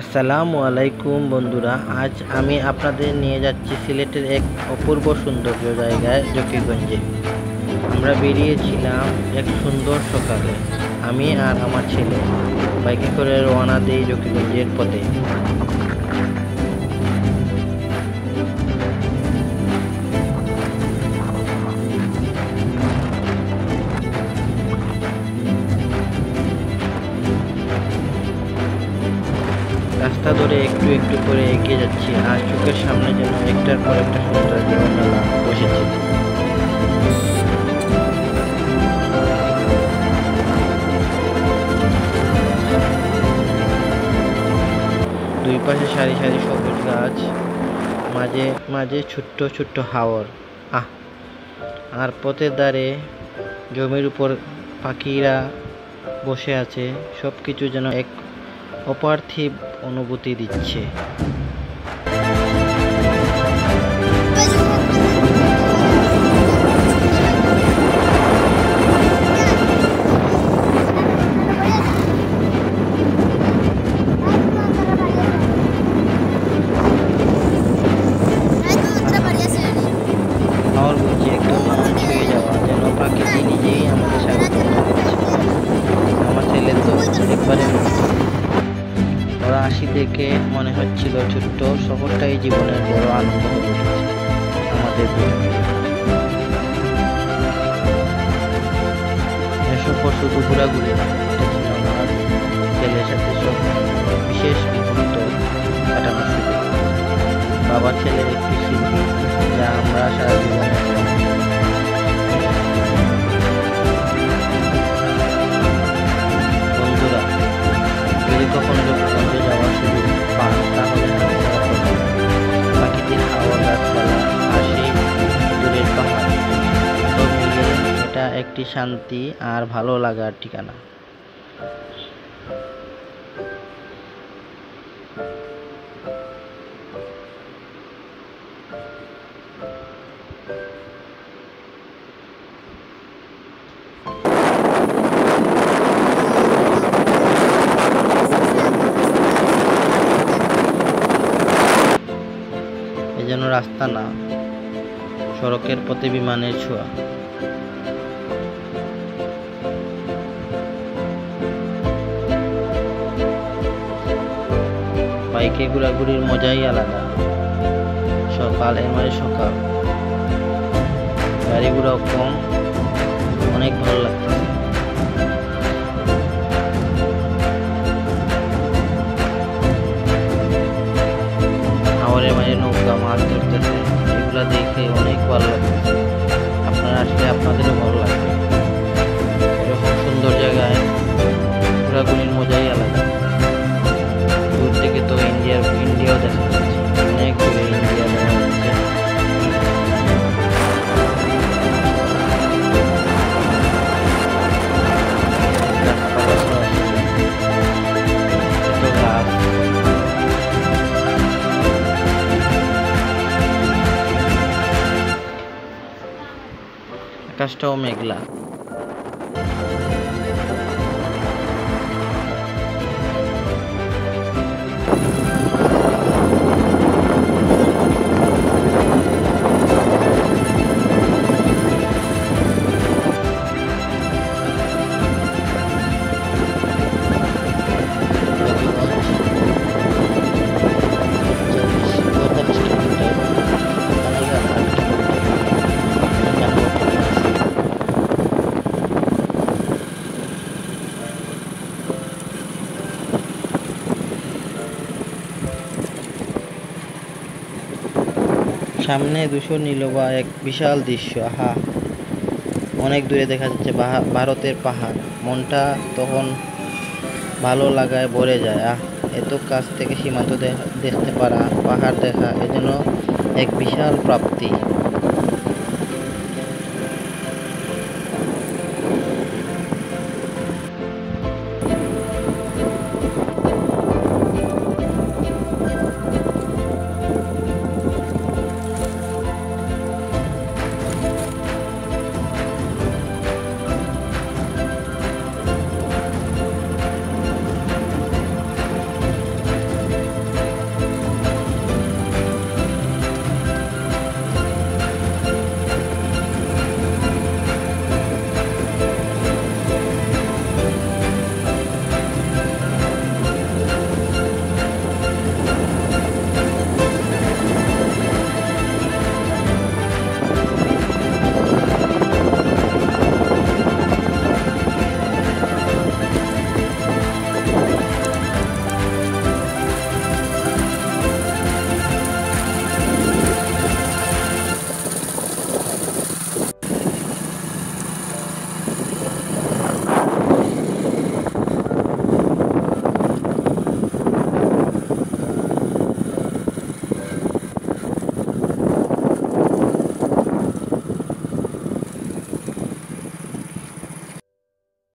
আসসালামু আলাইকুম বন্ধুরা, আজ আমি আপনাদের নিয়ে যাচ্ছি সিলেটের এক অপূর্ব সৌন্দর্য জায়গায় জকিগঞ্জে। আমরা বেরিয়েছিলাম এক সুন্দর সকালে। আমি আর আমার ছেলে বাইকে করে রওনা দিই জকিগঞ্জের পথে। রাস্তা ধরে একটু একটু করে এগিয়ে যাচ্ছি, আর চোখের সামনে যেন একটার পর একটা সৌন্দর্য মেলা বসেছে। দুই পাশে সারি সারি সবুজ গাছ, মাঝে মাঝে ছোট্ট ছোট্ট হাওর। আর পথের ধারে জমির উপর পাখিরা বসে আছে। সবকিছু যেন এক অপার্থিব অনুভূতি দিচ্ছে। হাওর বইছে, একদম মন ছুঁয়ে যাওয়া, যেন প্রকৃতি নিজেই আমাকে স্বাগত জানাচ্ছে। আমার ছেলে তো একবারে মুগ্ধ। ওরা আসি দেখে মনে হচ্ছিল ছোট্ট শহরটাই জীবনের বড় আনন্দ হয়ে উঠেছে আমাদের দুজনে। এসব শুধু ঘোরাঘুরি না, এটা ছিল আমার ছেলের সাথে সব বিশেষ মুহূর্ত কাটানোর সুযোগ। বাবা ছেলের একটি স্মৃতি, যা আমরা সারা জীবনে বন্ধুরা, যদি কখনো জকিগঞ্জে যাওয়ার সুযোগ পান, তাহলে প্রাকৃতিক হাওয়া, গাছপালা আর সেই দূরের পাহাড়, সব মিলিয়ে এটা একটি শান্তি আর ভালো লাগার ঠিকানা। যেন রাস্তা না, সড়কের পথে বিমানের ছোঁয়া। বাইকে ঘোরাঘুরির মজাই আলাদা। সকালের মাঝে সকাল, গাড়ি ঘোড়াও কম, অনেক ভালো লাগতেছে। হাওরের মাঝে নৌকা মাছ ধরতেছে, এগুলা দেখে অনেক ভালো লাগতেছে। আপনারা আসলে আপনাদেরও ভালো লাগবে। এরকম সুন্দর জায়গায় ঘোরাঘুরির মজাই আলাদা। দূর থেকে তো ইন্ডিয়াও দেখা যাচ্ছে, অনেক দূরে ইন্ডিয়া দেখা যাচ্ছে। আকাশটাও মেঘলা। সামনে ধূসর নীলবা এক বিশাল দৃশ্য। অনেক দূরে দেখা যাচ্ছে ভারতের পাহাড়। মনটা তখন ভালো লাগায় ভরে যায়। এত কাছ থেকে সীমান্ত দেখতে পারা, পাহাড় দেখা, এ যেন এক বিশাল প্রাপ্তি।